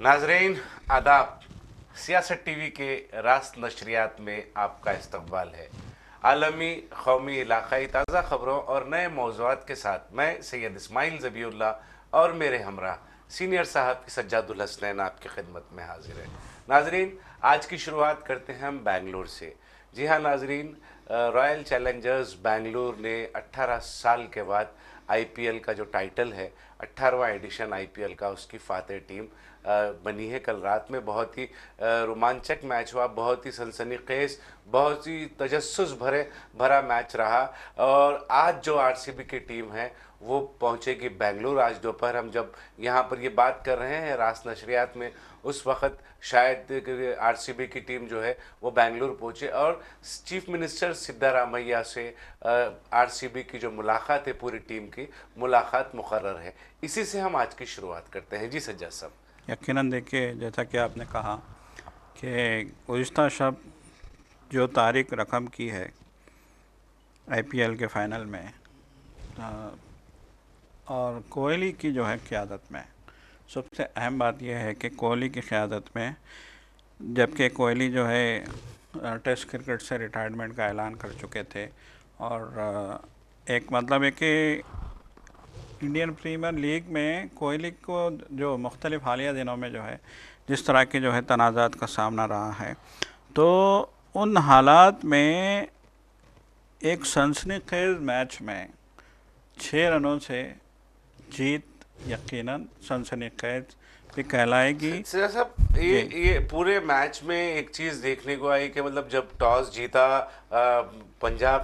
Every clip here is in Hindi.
नाजरीन आदाब। सियासत टीवी के रास्त नशरियात में आपका इस्तकबाल है। आलमी, कौमी, इलाकाई ताज़ा खबरों और नए मौज़ूआत के साथ मैं सैयद इस्माइल ज़बीउल्लाह और मेरे हमरा सीनियर साहब सज्जादुल हसनैन आपकी खिदमत में हाजिर है। नाजरीन, आज की शुरुआत करते हैं हम बेंगलुरु से। जी हाँ नाजरीन, रॉयल चैलेंजर्स बेंगलुरु ने 18 साल के बाद आईपीएल का जो टाइटल है, 18वां एडिशन आईपीएल का, उसकी फातेह टीम बनी है। कल रात में बहुत ही रोमांचक मैच हुआ, बहुत ही सनसनीखेज, बहुत ही तजस्सुस भरा मैच रहा। और आज जो आरसीबी की टीम है वो पहुंचेगी बेंगलुरु। आज दोपहर हम जब यहाँ पर ये बात कर रहे हैं रास नशरियात में, उस वक़्त शायद आरसीबी की टीम जो है वो बेंगलुरु पहुँचे और चीफ मिनिस्टर सिद्धारामैया से आरसीबी की जो मुलाकात है, पूरी टीम की मुलाकात मुकर्रर है। इसी से हम आज की शुरुआत करते हैं। जी सज्जाद साहब। यकीनन देखिए, जैसा कि आपने कहा कि गुज़िश्ता शब जो तारीख रकम की है आईपीएल के फ़ाइनल में, और कोहली की जो है क़यादत में, सबसे अहम बात यह है कि कोहली की क़यादत में, जबकि कोहली जो है टेस्ट क्रिकेट से रिटायरमेंट का ऐलान कर चुके थे, और एक मतलब है कि इंडियन प्रीमियर लीग में कोहली को जो मुख्तलिफ हालिया दिनों में जो है जिस तरह के जो है तनाज़ात का सामना रहा है, तो उन हालात में एक सनसनीखेज़ मैच में 6 रनों से जीत यकीनन सनसनीखेज़ भी कहलाएगी। साहब, ये पूरे मैच में एक चीज़ देखने को आई कि मतलब जब टॉस जीता पंजाब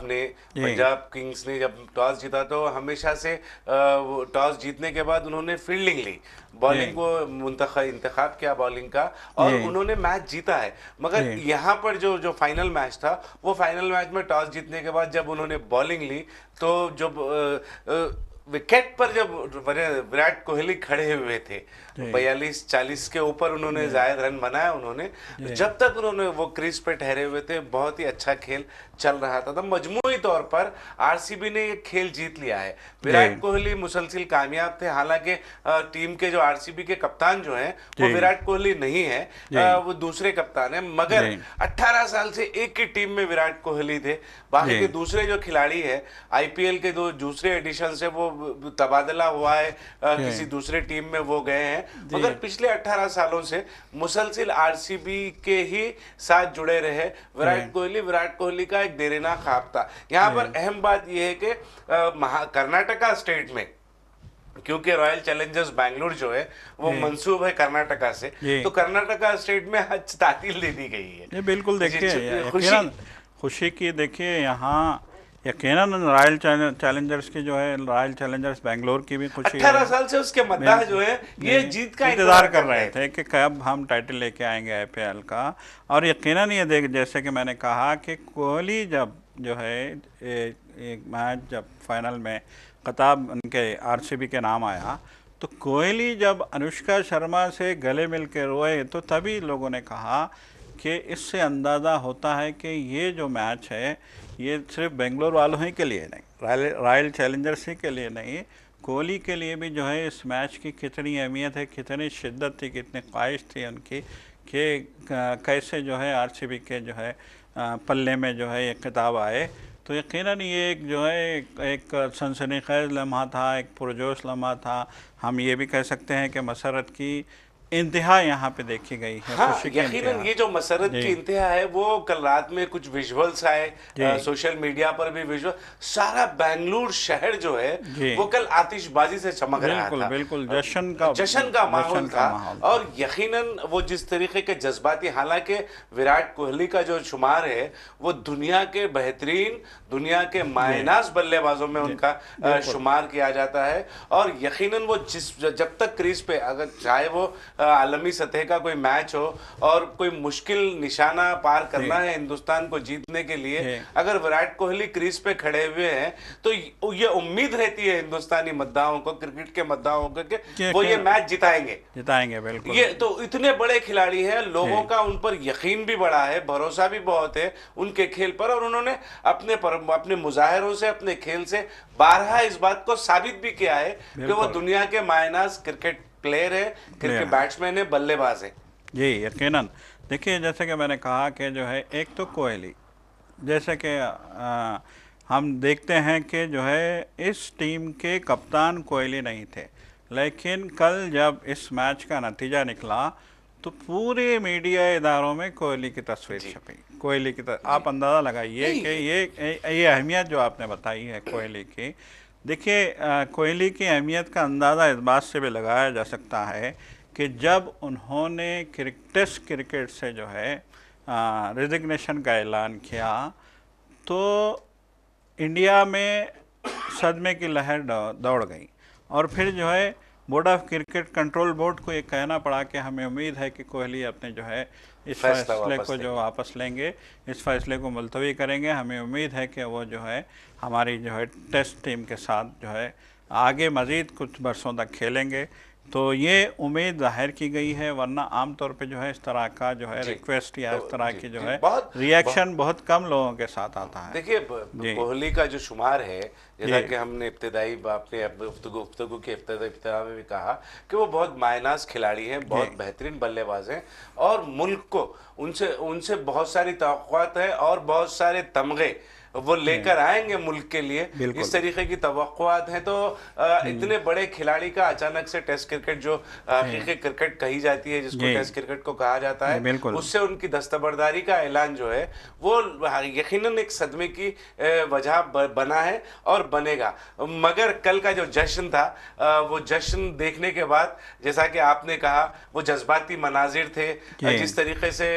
किंग्स ने जब टॉस जीता तो हमेशा से टॉस जीतने के बाद उन्होंने फील्डिंग ली, बॉलिंग को इंतखाब किया बॉलिंग का, और उन्होंने मैच जीता है। मगर यहाँ पर जो फाइनल मैच था, वो फाइनल मैच में टॉस जीतने के बाद जब उन्होंने बॉलिंग ली तो जब विकेट पर जब विराट कोहली खड़े हुए थे, 42-40 के ऊपर उन्होंने जायद रन बनाया उन्होंने, जब तक उन्होंने वो क्रीज पे ठहरे हुए थे बहुत ही अच्छा खेल चल रहा था। तो मजमूई तौर पर आरसीबी ने ये खेल जीत लिया है। विराट कोहली मुसलसिल कामयाब थे। हालांकि टीम के जो आरसीबी के कप्तान जो हैं वो विराट कोहली नहीं है, वो दूसरे कप्तान है। मगर 18 साल से एक ही टीम में विराट कोहली थे। बाकी के दूसरे जो खिलाड़ी है आईपीएल के दूसरे एडिशन से वो तबादला हुआ है, किसी दूसरे टीम में वो गए हैं, मगर पिछले 18 सालों से मुसलसिल आरसीबी के ही साथ जुड़े रहे विराट कोहली। विराट कोहली का एक देरीना ख्वाब था। यहाँ पर अहम बात यह है कि कर्नाटका स्टेट में, क्योंकि रॉयल चैलेंजर्स बेंगलुरु जो है वो मंसूब है कर्नाटका से, तो कर्नाटका स्टेट में आज तातील दे दी गई है। ये बिल्कुल देखिए, खुशी की देखिए यहाँ यकीनन रॉयल चैलेंजर्स की जो है, रॉयल चैलेंजर्स बेंगलोर की भी खुशी 18 साल से उसके मद्दाह जो है ये जीत का इंतजार कर रहे थे कि कब हम टाइटल लेके आएंगे आईपीएल का। और यकीनन ये देख, जैसे कि मैंने कहा कि कोहली जब जो है एक मैच जब फाइनल में खिताब उनके आरसीबी के नाम आया, तो कोहली जब अनुष्का शर्मा से गले मिल के रोए तो तभी लोगों ने कहा कि इससे अंदाज़ा होता है कि ये जो मैच है ये सिर्फ बेंगलोर वालों ही के लिए नहीं, रॉयल चैलेंजर्स ही के लिए नहीं, कोहली के लिए भी जो है इस मैच की कितनी अहमियत है, कितनी शिद्दत थी, कितनी ख्वाहिश थी उनकी कि कैसे जो है आरसीबी के जो है पल्ले में जो है ये खिताब आए। तो यकीनन ये एक जो है एक सनसनीखेज़ लम्हा था, एक पुरजोश लम्हा था। हम ये भी कह सकते हैं कि मसरत की इंतहा यहाँ पे देखी गई है। हाँ, यकीनन ये जो मसरत की इंतहा है वो कल रात में कुछ विजुअल्स आए, सोशल मीडिया पर भी विजुअल, सारा बेंगलुरु शहर जो है वो कल आतिशबाजी से चमक रहा था। बिल्कुल जश्न का माहौल था। और यकीनन वो जिस तरीके के जज्बाती, हालांकि विराट कोहली का जो शुमार है वो दुनिया के बेहतरीन, दुनिया के मायनाज बल्लेबाजों में उनका शुमार किया जाता है। और यकीनन वो जब तक क्रीज पे, अगर चाहे वो आलमी सतह का कोई मैच हो और कोई मुश्किल निशाना पार करना है हिंदुस्तान को जीतने के लिए, अगर विराट कोहली क्रीज पे खड़े हुए हैं तो ये उम्मीद रहती है हिंदुस्तानी मद्दाहों को, क्रिकेट के मद्दाहों को, कि वो ये मैच जिताएंगे। बिल्कुल। ये तो इतने बड़े खिलाड़ी हैं, लोगों का उन पर यकीन भी बड़ा है, भरोसा भी बहुत है उनके खेल पर, और उन्होंने अपने मुजाहिरों से, अपने खेल से बारहा इस बात को साबित भी किया है कि वो दुनिया के मायनाज क्रिकेट प्लेयर है, क्रिकेट बैट्समैन है, बल्लेबाज है। जी यकीनन। देखिए जैसे कि मैंने कहा कि जो है एक तो कोहली, जैसे कि हम देखते हैं कि जो है इस टीम के कप्तान कोहली नहीं थे, लेकिन कल जब इस मैच का नतीजा निकला तो पूरे मीडिया इदारों में कोहली की तस्वीर छपी। कोहली की आप अंदाज़ा लगाइए कि ये अहमियत जो आपने बताई है कोहली की। देखिए कोहली की अहमियत का अंदाज़ा इस बात से भी लगाया जा सकता है कि जब उन्होंने टेस्ट क्रिकेट से जो है रिजिग्नेशन का ऐलान किया तो इंडिया में सदमे की लहर दौड़ गई, और फिर जो है board of cricket control board को ये कहना पड़ा कि हमें उम्मीद है कि कोहली अपने जो है इस फैसले को जो वापस लेंगे, इस फैसले को मुलतवी करेंगे। हमें उम्मीद है कि वो जो है हमारी जो है टेस्ट टीम के साथ जो है आगे मज़ीद कुछ बरसों तक खेलेंगे। तो ये उम्मीद जाहिर की गई है, वरना आमतौर पे जो है इस तरह का जो है रिक्वेस्ट या इस तरह की जो है रिएक्शन बहुत कम लोगों के साथ आता है। देखिए कोहली का जो शुमार है, जैसा कि हमने इब्तिदाई अपने गुफ्तगू के इब्तिदा में भी कहा कि वो बहुत मायनाज खिलाड़ी हैं, बहुत बेहतरीन बल्लेबाज हैं, और मुल्क को उनसे बहुत सारी तवक्कुआत है और बहुत सारे तमगे वो लेकर आएंगे मुल्क के लिए, इस तरीके की तवक्कुआत हैं। तो इतने बड़े खिलाड़ी का अचानक से टेस्ट क्रिकेट जो हकीकी क्रिकेट कही जाती है, जिसको टेस्ट क्रिकेट को कहा जाता है, उससे उनकी दस्तबरदारी का ऐलान जो है वो यकीनन एक सदमे की वजह बना है और बनेगा। मगर कल का जो जश्न था, वो जश्न देखने के बाद जैसा कि आपने कहा वो जज्बाती मनाजिर थे। जिस तरीके से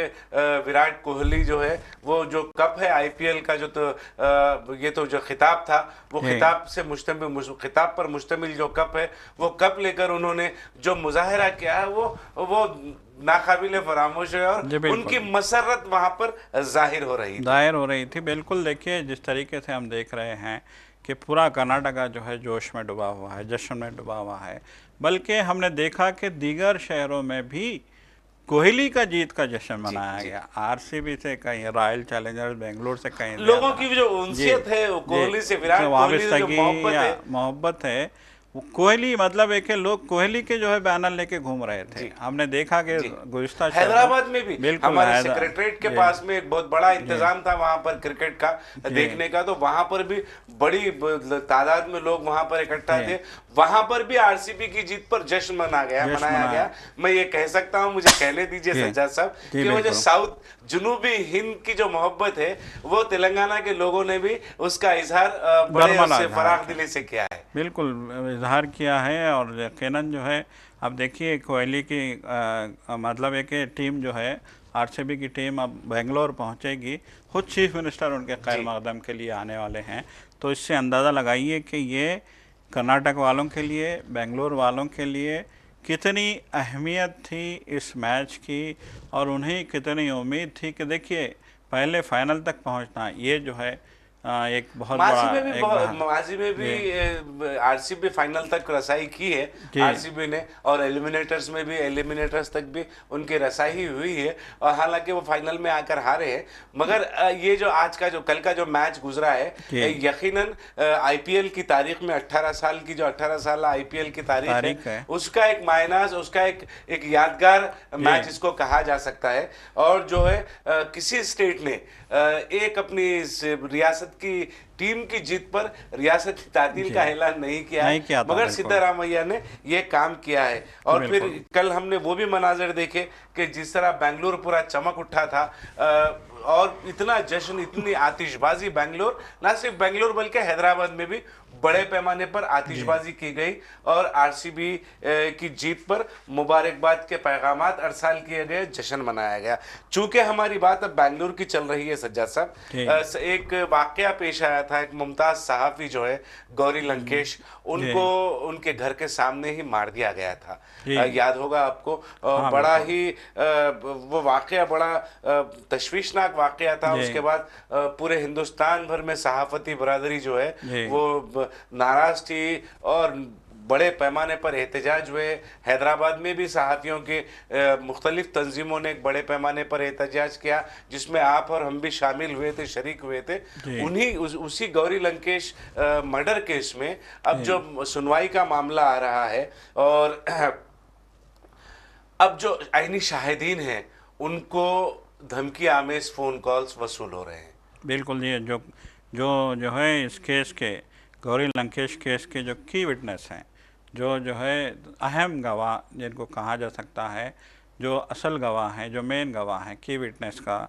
विराट कोहली जो है वो जो कप है आईपीएल का जो ये तो जो खिताब था वो खिताब पर मुश्तमिल जो कप है, वो कप लेकर उन्होंने जो मुजाहरा किया है वो नाकाबिले फरामोश है, और उनकी मसरत वहां पर जाहिर हो रही थी। बिल्कुल। देखिए जिस तरीके से हम देख रहे हैं कि पूरा कर्नाटका जो है जोश में डूबा हुआ है, जश्न में डूबा हुआ है, बल्कि हमने देखा कि दीगर शहरों में भी कोहली का जीत का जश्न मनाया गया। आरसीबी से कहीं, रॉयल चैलेंजर्स बेंगलोर से कहीं, लोगों की जो उनसियत है कोहली से, विराट कोहली से जो मोहब्बत है, कोहली मतलब एक है, लोग कोहली के जो है बैनर लेके घूम रहे थे। हमने देखा कि गुज़िश्ता हैदराबाद में भी हमारे सेक्रेटरीट के पास में एक बहुत बड़ा इंतजाम था वहां पर क्रिकेट का देखने का, तो वहां पर भी बड़ी तादाद में लोग वहां पर इकट्ठा थे। वहां पर भी आरसीबी की जीत पर जश्न मनाया गया। मैं ये कह सकता हूं, मुझे कहने दीजिए सज्जाद साहब, कि वो जो साउथ जनूबी हिंद की जो मोहब्बत है वो तेलंगाना के लोगों ने भी उसका इजहार बड़े फराख दिली से किया है। बिल्कुल इजहार किया है। और यकीनन जो है अब देखिए कोहली की मतलब एक टीम जो है आरसीबी की टीम अब बेंगलोर पहुंचेगी, खुद चीफ मिनिस्टर उनके खैर मकदम के लिए आने वाले हैं। तो इससे अंदाज़ा लगाइए कि ये कर्नाटक वालों के लिए, बेंगलोर वालों के लिए कितनी अहमियत थी इस मैच की, और उन्हें कितनी उम्मीद थी कि देखिए पहले फाइनल तक पहुंचना ये जो है एक बहुत माजी में भी आरसीबी फाइनल तक रसाई की है आरसीबी ने, और एलिमिनेटर्स में भी, एलिमिनेटर्स तक भी उनकी रसाई हुई है, और हालांकि वो फाइनल में आकर हारे हैं। मगर ये जो आज का जो कल का जो मैच गुजरा है, यकीनन आईपीएल की तारीख में 18 साल की जो 18 साल आईपीएल की तारीख है, उसका एक मायनाज, उसका एक यादगार मैच इसको कहा जा सकता है। और जो है किसी स्टेट ने एक अपनी रियासत की टीम की जीत पर रियासत की तातील का ऐलान नहीं किया है, मगर सिद्धारामैया ने यह काम किया है। और फिर कल हमने वो भी मनाजर देखे कि जिस तरह बेंगलुरु पूरा चमक उठा था, और इतना जश्न, इतनी आतिशबाजी बेंगलोर, ना सिर्फ बेंगलोर बल्कि हैदराबाद में भी बड़े पैमाने पर आतिशबाजी की गई, और आरसीबी की जीत पर मुबारकबाद के पैगामात अरसाल किए गए, जश्न मनाया गया। चूंकि हमारी बात अब बेंगलुरु की चल रही है सज्जाद साहब, एक वाकया पेश आया था, एक मुमताज सहाफी जो है गौरी लंकेश, उनको उनके घर के सामने ही मार दिया गया था। याद होगा आपको, बड़ा ही वो वाकया बड़ा तशवीशनाक वाकया था। उसके बाद पूरे हिंदुस्तान भर में सहाफती बरादरी जो है वो नाराज थी, और बड़े पैमाने पर एहतजाज हुए। हैदराबाद में भी सहाफ़ियों के मुख्तलिफ तंजीमों ने एक बड़े पैमाने पर एहतजाज किया, जिसमें आप और हम भी शामिल हुए थे, शरीक हुए थे। उसी गौरी लंकेश मर्डर केस में अब जो सुनवाई का मामला आ रहा है, और अब जो आईनी शाहिदीन हैं उनको धमकी आमेज फ़ोन कॉल्स वसूल हो रहे हैं। बिल्कुल, ये जो जो जो है इस केस के, गौरी लंकेश केस के जो की विटनेस हैं, जो है अहम गवाह जिनको कहा जा सकता है, जो असल गवाह हैं, जो मेन गवाह हैं की विटनेस का,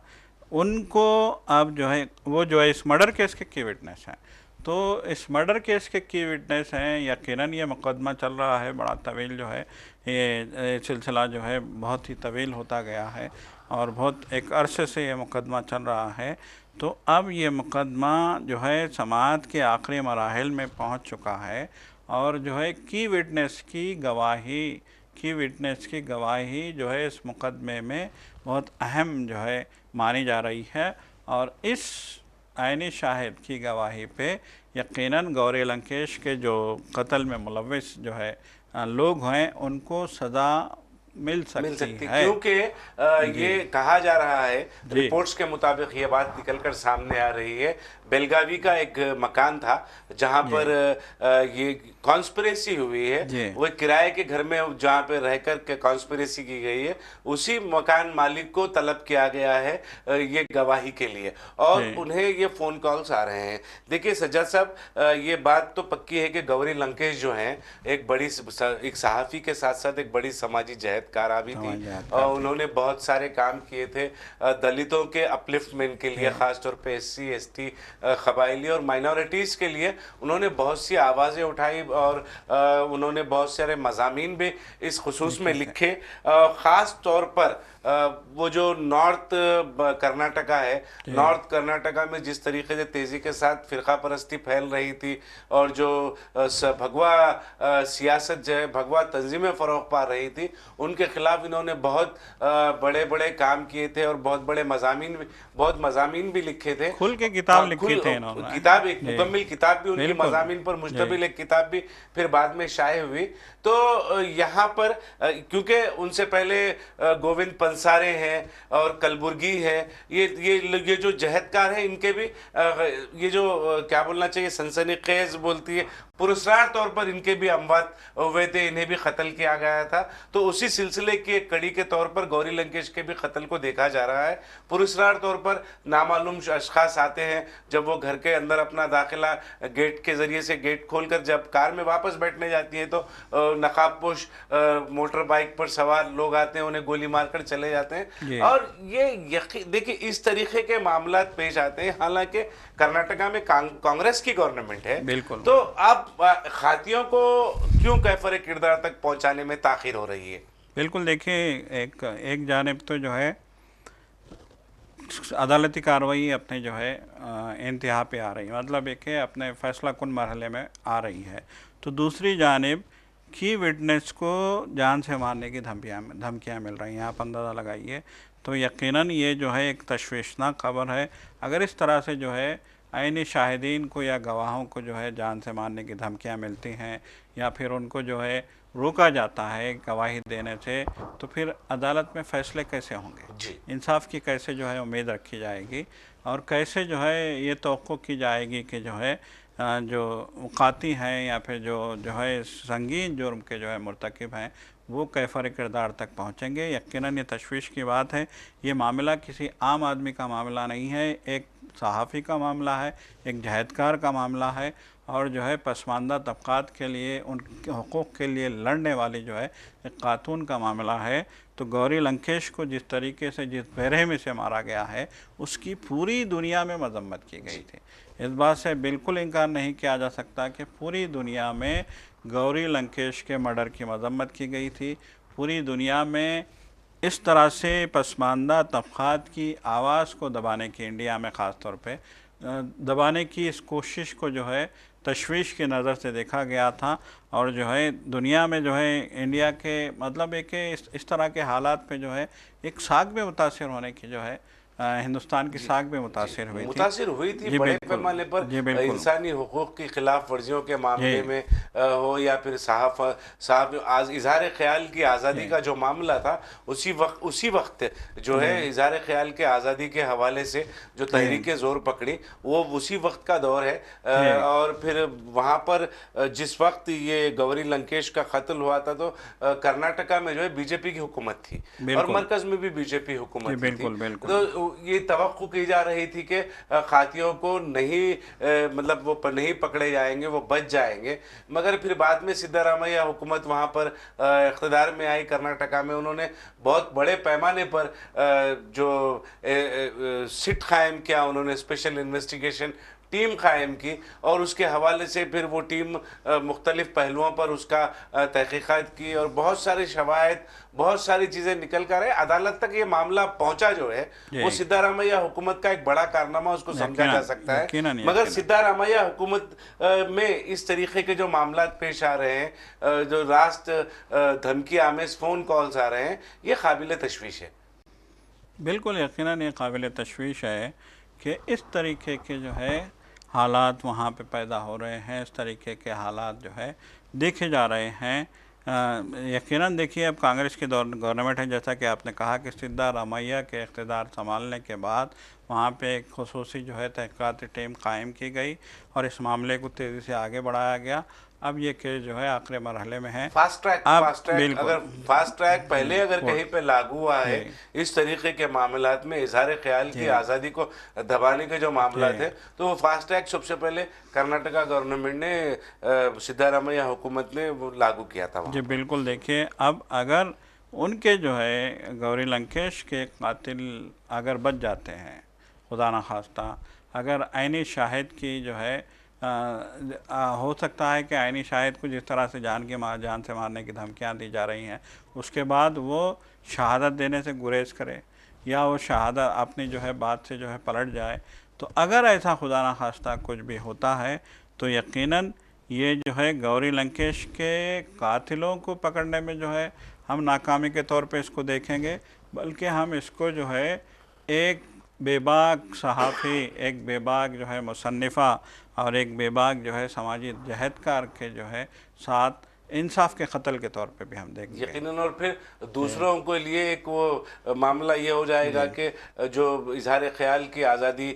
उनको अब जो है वो जो है इस मर्डर केस के की विटनेस हैं। तो इस मर्डर केस के की विटनेस हैं, यकीनन ये मुकदमा चल रहा है बड़ा तवील, जो है ये सिलसिला जो है बहुत ही तवील होता गया है और बहुत एक अरसे से ये मुकदमा चल रहा है। तो अब ये मुकदमा जो है समाअत के आखिरी मराहिल में पहुंच चुका है और जो है की विटनेस की गवाही जो है इस मुकदमे में बहुत अहम जो है मानी जा रही है। और इस आईनी शाहिद की गवाही पे यकीनन गौरी लंकेश के जो कत्ल में मुलव्विस जो है लोग हैं उनको सज़ा मिल सकती है, क्योंकि ये कहा जा रहा है, रिपोर्ट्स के मुताबिक ये बात निकलकर सामने आ रही है, बेलगावी का एक मकान था जहां पर ये कॉन्स्पिरेसी हुई है, वो किराए के घर में जहां पे रहकर के कॉन्स्पिरेसी की गई है, उसी मकान मालिक को तलब किया गया है ये गवाही के लिए और उन्हें ये फ़ोन कॉल्स आ रहे हैं। देखिए सज्जाद साहब, ये बात तो पक्की है कि गौरी लंकेश जो हैं एक सहाफ़ी के साथ साथ एक बड़ी समाजी जहदकारा भी थी और उन्होंने बहुत सारे काम किए थे दलितों के अपलिफ्टमेंट के लिए, ख़ासतौर पर SC ST कबाइली और माइनॉरिटीज़ के लिए उन्होंने बहुत सी आवाज़ें उठाई और उन्होंने बहुत सारे मज़ामीन भी इस खुसूस में लिखे। ख़ास तौर पर वो जो नॉर्थ कर्नाटका है, नॉर्थ कर्नाटका में जिस तरीके से तेज़ी के साथ फ़िरका परस्ती फैल रही थी और जो भगवा सियासत जो है, भगवा तंजीमें फ़रोग़ पा रही थी, उनके ख़िलाफ़ इन्होंने बहुत बड़े बड़े काम किए थे और बहुत मज़ामीन भी लिखे थे। खुल के किताब लिखी थे इन्होंने, किताब एक मुकम्मल किताब भी उनकी मज़ामीन पर मुश्तमिल एक किताब भी फिर बाद में शाये हुई। तो यहाँ पर क्योंकि उनसे पहले गोविंद पंसारे हैं और कलबुर्गी है, ये जो जहदकार हैं, इनके भी ये जो क्या बोलना चाहिए सनसनीखेज बोलती है, पुरस्कार तौर पर इनके भी अमवात हुए थे, इन्हें भी कत्ल किया गया था। तो उसी सिलसिले की एक कड़ी के तौर पर गौरी लंकेश के भी कत्ल को देखा जा रहा है। पुरस्कार तौर पर नामालूम अशखास आते हैं, जब वो घर के अंदर अपना दाखिला गेट के ज़रिए से गेट खोलकर जब कार में वापस बैठने जाती है तो नकाबपोश मोटर बाइक पर सवार लोग आते हैं, उन्हें गोली मारकर चले जाते हैं। और ये देखिए इस तरीके के मामला पेश आते हैं। हालांकि कर्नाटका में कांग्रेस की गवर्नमेंट है, बिल्कुल, तो अब खातियों को क्यों कैफर किरदार तक पहुंचाने में ताखिर हो रही है? बिल्कुल, देखिए एक जानिब तो जो है अदालती कार्रवाई अपने जो है इंतहा पे आ रही है, मतलब एक है अपने फैसला कुन मरहले में आ रही है। तो दूसरी जानिब की विटनेस को जान से मारने की धमकियाँ मिल रही हैं। आप अंदाज़ा लगाइए। तो यकीनन ये जो है एक तशवीशनाक खबर है। अगर इस तरह से जो है आईनी शाहिदीन को या गवाहों को जो है जान से मारने की धमकियाँ मिलती हैं या फिर उनको जो है रोका जाता है गवाही देने से, तो फिर अदालत में फ़ैसले कैसे होंगे, इंसाफ की कैसे जो है उम्मीद रखी जाएगी और कैसे जो है ये तवक्को की जाएगी कि जो है जो मुक़ाती हैं या फिर जो है संगीन जुर्म के जो है मुर्तकिब हैं वो कैफर किरदार तक पहुँचेंगे। यकीनन ये तशवीश की बात है। ये मामला किसी आम आदमी का मामला नहीं है, एक सहाफ़ी का मामला है, एक जहदकार का मामला है और जो है पसमानदा तबक़ात के लिए, उनके हुकूक़ के लिए लड़ने वाली जो है एक खातून का मामला है। तो गौरी लंकेश को जिस तरीके से, जिस बेरहमी से मारा गया है, उसकी पूरी दुनिया में मजम्मत की गई थी। इस बात से बिल्कुल इनकार नहीं किया जा सकता कि पूरी दुनिया में गौरी लंकेश के मर्डर की मजम्मत की गई थी। पूरी दुनिया में इस तरह से पसमानदा तबक़ात की आवाज़ को दबाने की, इंडिया में ख़ास तौर पे दबाने की इस कोशिश को जो है तशवीश की नज़र से देखा गया था और जो है दुनिया में जो है इंडिया के मतलब एक इस तरह के हालात पे जो है एक साख में मुतासिर होने की जो है हिंदुस्तान की साख भी मुतासिर हुई थी। मुतासिर हुई थी जी बड़े बिल्कुल, पैमाने पर, जी बिल्कुल, इंसानी हुकूक की खिलाफ वर्जियों के मामले जी, में हो, या फिर साहब आज इजहार ख्याल की आज़ादी जी, का जो मामला था, उसी वक्त जो है जी, इजहार ख्याल के आज़ादी के हवाले से जो जी, तहरीकें जोर पकड़ी, वो उसी वक्त का दौर है। जी, और फिर वहाँ पर जिस वक्त ये गौरी लंकेश का कत्ल हुआ था, तो कर्नाटका में जो है बीजेपी की हुकूमत थी, और बिल्कुल, मरकज में भी बीजेपी जी हुकूमत ही थी। बिल्कुल, बिल्कुल, तो ये तवक्को की जा रही थी कि खातियों को नहीं, मतलब वो नहीं पकड़े जाएंगे, वो बच जाएंगे। मगर फिर बाद में सिद्धारामैया हुकूमत वहाँ पर इख्तिदार में आई कर्नाटका में, उन्होंने बहुत बड़े पैमाने पर जो सिट कायम किया, उन्होंने स्पेशल इन्वेस्टिगेशन टीम कायम की, और उसके हवाले से फिर वो टीम मुख्तलिफ पहलुओं पर उसका तहकीकात की, और बहुत सारे शवाहिद, बहुत सारी चीज़ें निकल कर आए, अदालत तक ये मामला पहुंचा जो है। वो जी, सिद्धारामैया हुकूमत का एक बड़ा कारनामा उसको समझा जा यकीनन, सकता है। यकीनन, मगर यकीनन, सिद्धारामैया हुकूमत में इस तरीके के जो मामला पेश आ रहे हैं, जो राष्ट्र धमकी आमेज फ़ोन कॉल्स आ रहे हैं, ये काबिल तशवीश है। बिल्कुल यकीनन ये काबिल तशवीश है कि इस तरीके के जो है हालात वहाँ पे पैदा हो रहे हैं, इस तरीके के हालात जो है देखे जा रहे हैं। यकीनन देखिए, अब कांग्रेस की गवर्नमेंट है, जैसा कि आपने कहा कि सिद्धारामैया के इक़्तिदार संभालने के बाद वहाँ पे एक खुसूसी जो है तहक़ीक़ाती टीम कायम की गई और इस मामले को तेज़ी से आगे बढ़ाया गया। अब ये केस जो है आखिरी मरहले में है। अब फास्ट ट्रैक, बिल्कुल, अगर फास्ट ट्रैक पहले अगर कोर्ट, कहीं पे लागू हुआ है, जी, इस तरीके के मामलात में इजहार ख्याल की जी, आज़ादी को दबाने के जो मामला जी, थे, तो वो फास्ट ट्रैक सबसे पहले कर्नाटका गवर्नमेंट ने, सिद्धारामैया हुकूमत ने वो लागू किया था वहाँ जी पर। बिल्कुल। देखिए, अब अगर उनके जो है गौरी लंकेश के कातिल अगर बच जाते हैं, खुदा न खास्ता, अगर आइनी शाहिद की जो है हो सकता है कि आइनी शाहिद को जिस तरह से जान से मारने की धमकियां दी जा रही हैं, उसके बाद वो शहादत देने से गुरेज करे या वो शहादत अपनी जो है बात से जो है पलट जाए, तो अगर ऐसा खुदा न खास्ता कुछ भी होता है तो यकीनन ये जो है गौरी लंकेश के कातिलों को पकड़ने में जो है हम नाकामी के तौर पे इसको देखेंगे, बल्कि हम इसको जो है एक बेबाक सहाफ़ी, एक बेबाक जो है मुसन्निफ़ा और एक बेबाक जो है समाजी जहदकार के जो है साथ इंसाफ के कत्ल के तौर पे भी हम देखेंगे। यकीनन, और फिर जी, दूसरों के लिए एक वो मामला ये हो जाएगा जी, कि जो इजहार ख्याल की आज़ादी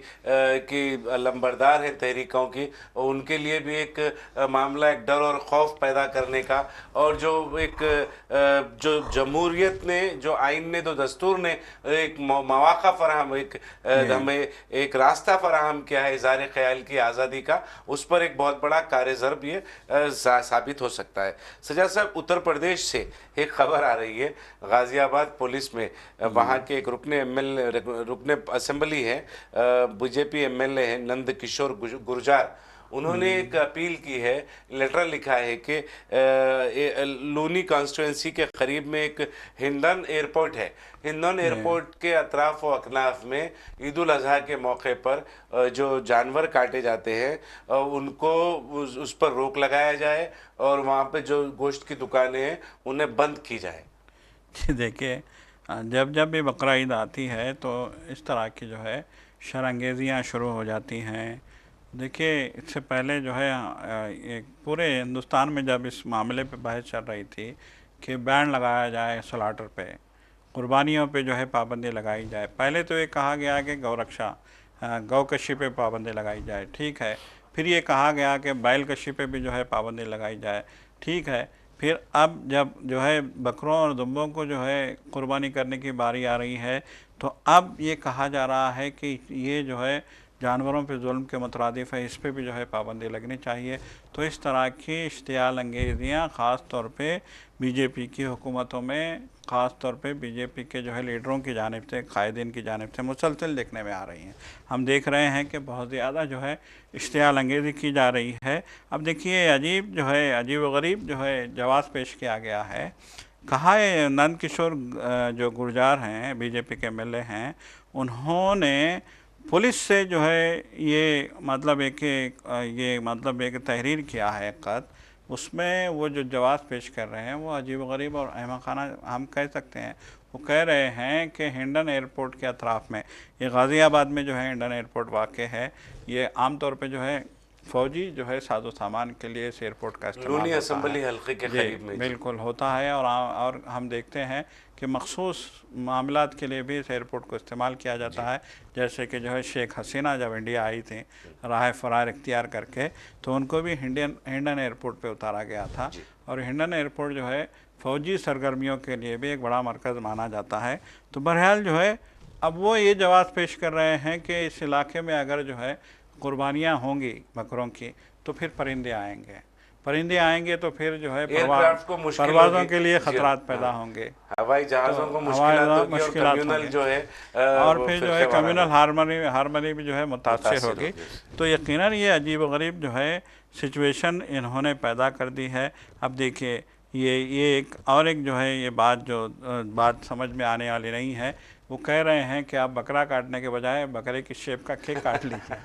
की लंबरदार हैं तहरीकों की, उनके लिए भी एक मामला, एक डर और खौफ पैदा करने का, और जो एक जो जमहूरियत ने, जो आइन ने, जो दस्तूर ने एक मौका फराहम, एक जी, हमें एक रास्ता फराहम किया है इजहार ख्याल की आज़ादी का, उस पर एक बहुत बड़ा कारज़रब ये साबित हो सकता है। सजा साहब, उत्तर प्रदेश से एक खबर आ रही है, गाजियाबाद पुलिस में वहाँ के एक रुकने असेंबली है, बीजेपी एमएलए हैं नंद किशोर गुर्जार, उन्होंने एक अपील की है, लेटर लिखा है कि लूनी कॉन्स्टिट्यूंसी के करीब में एक हिंडन एयरपोर्ट है, हिंडन जी, एयरपोर्ट के अतराफ व अकनाफ में ईद उल अजहा के मौके पर जो जानवर काटे जाते हैं, उनको उस पर रोक लगाया जाए, और वहाँ पे जो गोश्त की दुकानें हैं उन्हें बंद की जाए। जी देखिए, जब जब भी बकरा ईद आती है तो इस तरह की जो है शरंगेज़ियाँ शुरू हो जाती हैं। देखिए, इससे पहले जो है एक पूरे हिंदुस्तान में जब इस मामले पे बहस चल रही थी कि बैन लगाया जाए स्लॉटर पे, कुर्बानियों पे जो है पाबंदी लगाई जाए। पहले तो ये कहा गया कि गौरक्षा, गौकशी पे पाबंदी लगाई जाए, ठीक है। फिर ये कहा गया कि बैल कशी पे भी जो है पाबंदी लगाई जाए, ठीक है। फिर अब जब जो है बकरों और दुम्बों को जो है कुर्बानी करने की बारी आ रही है, तो अब ये कहा जा रहा है कि ये जो है जानवरों पे जुल्म के मुतरादिफ है, इस पे भी जो है पाबंदी लगनी चाहिए। तो इस तरह की इश्तियाल अंगेज़ियाँ ख़ास तौर पे बीजेपी की हुकूमतों में, ख़ास तौर पे बीजेपी के जो है लीडरों की जानिब से, कायदीन की जानिब से मुसलसल देखने में आ रही हैं। हम देख रहे हैं कि बहुत ज़्यादा जो है इश्तियाल अंगेज़ी की जा रही है। अब देखिए, अजीब जो है, अजीब व गरीब जो है जवाब पेश किया गया है। कहा है नंद किशोर जो गुर्जार हैं, बीजेपी के एमएलए हैं, उन्होंने पुलिस से जो है ये मतलब एक तहरीर किया है एक ख़त, उसमें वो जो जवाब पेश कर रहे हैं वो अजीब व गरीब और अहमकाना हम कह सकते हैं। वो कह रहे हैं कि हिंडन एयरपोर्ट के अतराफ़ में, ये गाज़ियाबाद में जो है हिंडन एयरपोर्ट वाक़ है, ये आमतौर पे जो है फ़ौजी जो है साजो सामान के लिए इस एयरपोर्ट का इस्तेमाल लूनी होता असम्बली है। हल्के के जी करीब में। बिल्कुल होता है, और हम देखते हैं कि मखसूस मामलात के लिए भी इस एयरपोर्ट को इस्तेमाल किया जाता है। जैसे कि जो है शेख हसीना जब इंडिया आई थी राह फ़रार इख्तियार करके, तो उनको भी हिंडन एयरपोर्ट पे उतारा गया था। और हिंडन एयरपोर्ट जो है फ़ौजी सरगर्मियों के लिए भी एक बड़ा मरकज़ माना जाता है। तो बहरहाल जो है अब वो ये जवाब पेश कर रहे हैं कि इस इलाके में अगर जो है कुर्बानियाँ होंगी बकरों की, तो फिर परिंदे आएंगे, परिंदे आएंगे तो फिर जो है एयरक्राफ्ट को मुश्किल परवाज़ों होगी। के लिए जी, ख़तरात हाँ। पैदा होंगे, हवाई जहाज़ों तो को हवाई मुश्किलात होगी और मुश्किलात कम्युनल होंगे, जो है और वो फिर जो है फिरके वाराना कम्युनल हारमनी भी जो है मुतासर मुतासिर होगी। होगी। तो यकीनन ये अजीब व गरीब जो है सिचुएशन इन्होंने पैदा कर दी है। अब देखिए ये एक जो है ये बात समझ में आने वाली नहीं है। वो कह रहे हैं कि आप बकरा काटने के बजाय बकरे की शेप का केक काट लीजिए।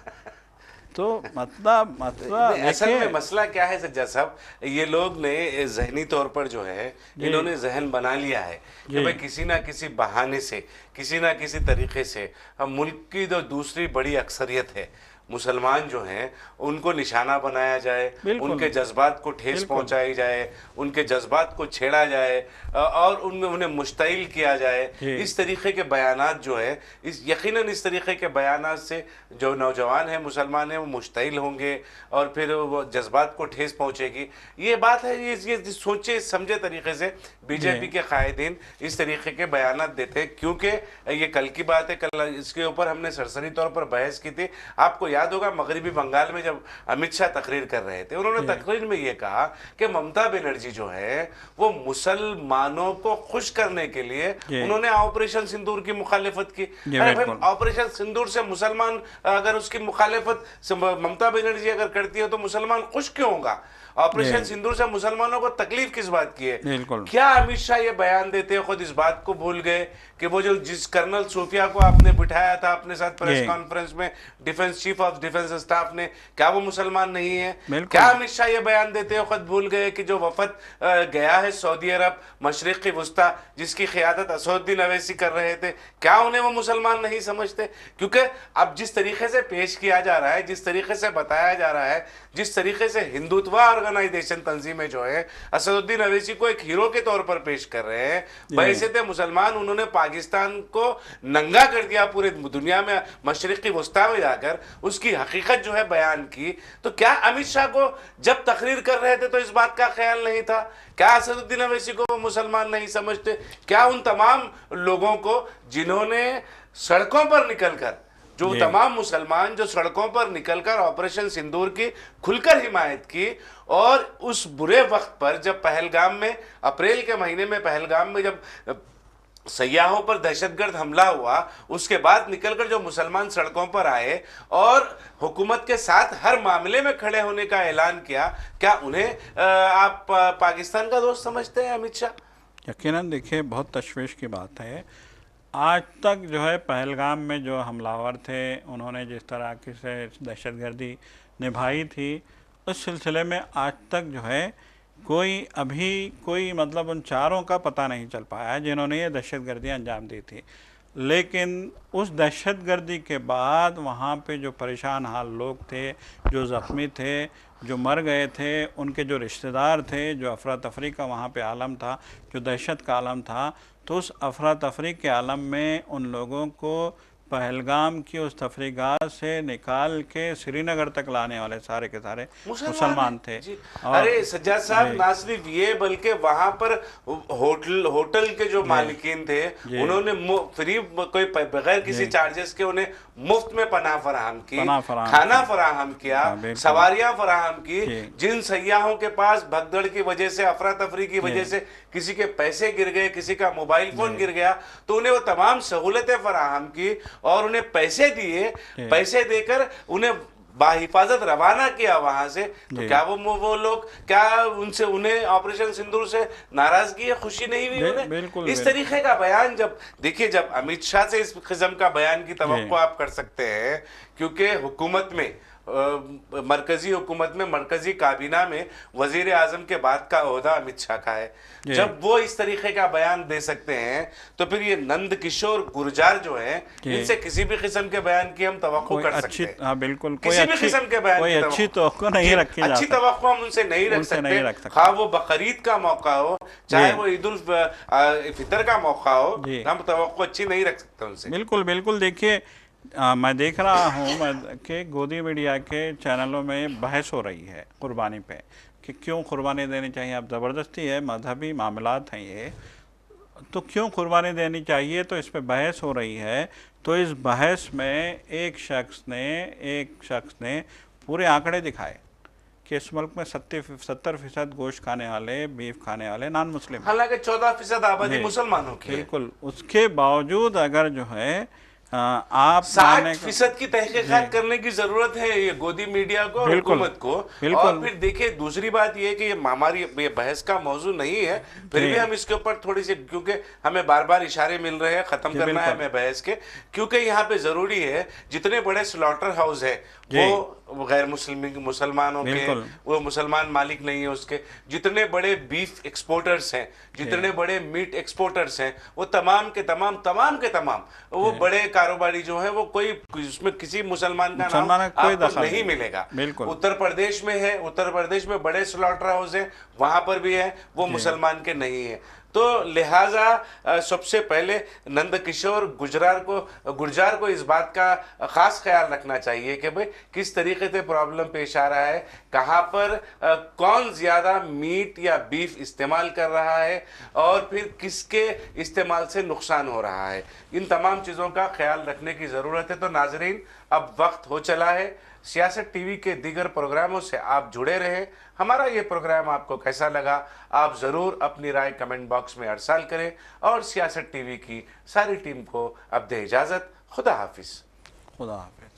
तो मतलब असल देखिए, में मसला क्या है सज्जा साहब, ये लोग ने जहनी तौर पर जो है इन्होंने जहन बना लिया है कि भाई किसी ना किसी बहाने से, किसी ना किसी तरीके से हम मुल्क की जो दूसरी बड़ी अक्सरियत है मुसलमान जो हैं उनको निशाना बनाया जाए, बिल्कुल उनके जज्बात को ठेस बिल्कुल पहुंचाई जाए, उनके जज्बात को छेड़ा जाए और उनमें उन्हें मुश्तइल किया जाए। इस तरीके के बयानात जो है यकीनन इस तरीके के बयानात से जो नौजवान हैं मुसलमान हैं वो मुश्तइल होंगे और फिर वो जज्बात को ठेस पहुंचेगी। ये बात है, ये सोचे समझे तरीके से बीजेपी के कायदीन इस तरीके के बयानात देते हैं, क्योंकि ये कल की बात है, कल इसके ऊपर हमने सरसरी तौर पर बहस की थी। आपको याद होगा मगरिबी बंगाल में जब अमित शाह तकरीर कर रहे थे, उन्होंने तकरीर में ये कहा कि ममता बनर्जी जो है वो मुसलमानों को खुश करने के लिए उन्होंने ऑपरेशन सिंदूर की मुखालिफत की। अरे भाई, ऑपरेशन सिंदूर से मुसलमान अगर उसकी मुखालिफत ममता बनर्जी अगर करती है तो मुसलमान खुश क्यों होगा? ऑपरेशन सिंदूर से मुसलमानों को तकलीफ किस बात की है? क्या अमित शाह ये बयान देते हैं खुद इस बात को भूल गए कि वो जो जिस कर्नल सूफिया को आपने बिठाया था अपने साथ प्रेस कॉन्फ्रेंस में, defence chief of defence staff ने, क्या वो मुसलमान नहीं है? क्या अमित शाह ये बयान देते हैं खुद भूल गए कि जो वफद गया है सऊदी अरब मशरिक़ी वुस्ता जिसकी क़ियादत असदुद्दीन अवैसी कर रहे थे, क्या उन्हें वो मुसलमान नहीं समझते? क्योंकि अब जिस तरीके से पेश किया जा रहा है, जिस तरीके से बताया जा रहा है, जिस तरीके से हिंदुत्व ऑर्गेनाइजेशन तंजीमें जो है असदुद्दीन अवैसी को एक हीरो के तौर पर पेश कर रहे हैं, बहैसियत मुसलमान उन्होंने पाकिस्तान को नंगा कर दिया पूरे दुनिया में, मशरिक़ी वुस्ता में जाकर उसकी हकीकत जो है बयान की। तो क्या अमित शाह को जब तकरीर कर रहे थे तो इस बात का ख्याल नहीं था? क्या असदुद्दीन अवैसी को वो मुसलमान नहीं समझते? क्या उन तमाम लोगों को जिन्होंने सड़कों पर निकलकर, जो तमाम मुसलमान जो सड़कों पर निकलकर ऑपरेशन सिंदूर की खुलकर हिमायत की, और उस बुरे वक्त पर जब पहलगाम में अप्रैल के महीने में पहलगाम में जब सयाहों पर दहशतगर्द हमला हुआ, उसके बाद निकलकर जो मुसलमान सड़कों पर आए और हुकूमत के साथ हर मामले में खड़े होने का ऐलान किया, क्या उन्हें आप पाकिस्तान का दोस्त समझते हैं अमित शाह? यकीनन देखिए, बहुत तशवीश की बात है। आज तक जो है पहलगाम में जो हमलावर थे उन्होंने जिस तरह की से दहशतगर्दी निभाई थी, उस सिलसिले में आज तक जो है कोई मतलब उन चारों का पता नहीं चल पाया जिन्होंने ये दहशतगर्दी अंजाम दी थी। लेकिन उस दहशतगर्दी के बाद वहाँ पे जो परेशान हाल लोग थे, जो ज़ख्मी थे, जो मर गए थे, उनके जो रिश्तेदार थे, जो अफरा तफरी का वहाँ पे आलम था, जो दहशत का आलम था, तो उस अफरा तफरी के आलम में उन लोगों को पहलगाम की उस तफरीगाह से निकाल के श्रीनगर तक लाने वाले सारे के सारे मुसलमान थे। अरे सज्जाद साहब, ना सिर्फ ये बल्कि वहां पर होटल के जो मालिकीन थे उन्होंने फ्री कोई बगैर किसी चार्जेस के उन्हें मुफ्त में पनाह फराहम की, खाना फराहम किया, सवारियां फराहम की। जिन सयाहों के पास भगदड़ की वजह से, अफरा तफरी की वजह से किसी के पैसे गिर गए, किसी का मोबाइल फोन गिर गया, तो उन्हें वो तमाम सहूलतें फराहम की और उन्हें पैसे दिए, पैसे देकर उन्हें बाहिफाजत रवाना किया वहां से। तो क्या वो लोग, क्या उनसे उन्हें ऑपरेशन सिंदूर से नाराजगी है, खुशी नहीं हुई उन्हें? इस तरीके का बयान जब देखिए, जब अमित शाह से इस किस्म का बयान की तवक्को आप कर सकते हैं, क्योंकि हुकूमत में मरकजी हुकूमत में, मरकजी काबीना में वजीर आजम के बाद का ओहदा अमित शाह का है। जब वो इस तरीके का बयान दे सकते हैं तो फिर ये नंद किशोर गुर्जार जो है, इनसे किसी भी किस्म के बयान की हम तवक्को कर सकते हैं। हाँ बिल्कुल, किसी भी किस्म के बयान कोई अच्छी तवक्को नहीं रखी जा अच्छी सकती, तवक्को हम उनसे नहीं रख सकते। खा वो बकरीद का मौका हो, चाहे वो ईद उल फितर का मौका हो, हम तवक्को अच्छी नहीं रख सकते उनसे। बिल्कुल बिल्कुल। देखिए मैं देख रहा हूँ कि गोदी मीडिया के चैनलों में बहस हो रही है कुर्बानी पे कि क्यों कुर्बानी देनी चाहिए। अब ज़बरदस्ती है, मजहबी मामलात हैं ये, तो क्यों कुर्बानी देनी चाहिए, तो इस पे बहस हो रही है। तो इस बहस में एक शख्स ने पूरे आंकड़े दिखाए कि इस मुल्क में 70% गोश्त खाने वाले, बीफ खाने वाले नॉन मुस्लिम, हालांकि 14% आबादी मुसलमानों की है। बिल्कुल। उसके बावजूद अगर जो है आप 60% की तहकीकात करने की जरूरत है ये गोदी मीडिया को और हुकूमत को। और फिर देखिए दूसरी बात ये कि ये हमारी ये बहस का मौजू नहीं है, फिर भी हम इसके ऊपर थोड़ी सी, क्योंकि हमें बार बार इशारे मिल रहे हैं खत्म करना है हमें बहस के, क्योंकि यहाँ पे जरूरी है जितने बड़े स्लॉटर हाउस है वो गैर मुसलमानों के, वो मुसलमान मालिक नहीं है उसके, जितने बड़े बीफ एक्सपोर्टर्स हैं, जितने बड़े मीट एक्सपोर्टर्स हैं, वो तमाम के तमाम वो बड़े कारोबारी जो है, वो कोई उसमें किसी मुसलमान का नाम आपको नहीं मिलेगा। उत्तर प्रदेश में है, उत्तर प्रदेश में बड़े स्लॉटर हाउस है, वहां पर भी है, वो मुसलमान के नहीं है। तो लिहाजा सबसे पहले नंद किशोर गुर्जार को इस बात का खास ख्याल रखना चाहिए कि भाई किस तरीके से प्रॉब्लम पेश आ रहा है, कहाँ पर कौन ज़्यादा मीट या बीफ इस्तेमाल कर रहा है और फिर किसके इस्तेमाल से नुकसान हो रहा है। इन तमाम चीज़ों का ख्याल रखने की ज़रूरत है। तो नाजरीन, अब वक्त हो चला है सियासत टीवी के दीगर प्रोग्रामों से आप जुड़े रहें। हमारा ये प्रोग्राम आपको कैसा लगा, आप ज़रूर अपनी राय कमेंट बॉक्स में अरसाल करें और सियासत टीवी की सारी टीम को अब दे इजाज़त। खुदा हाफिज़। खुदा हाफिज़।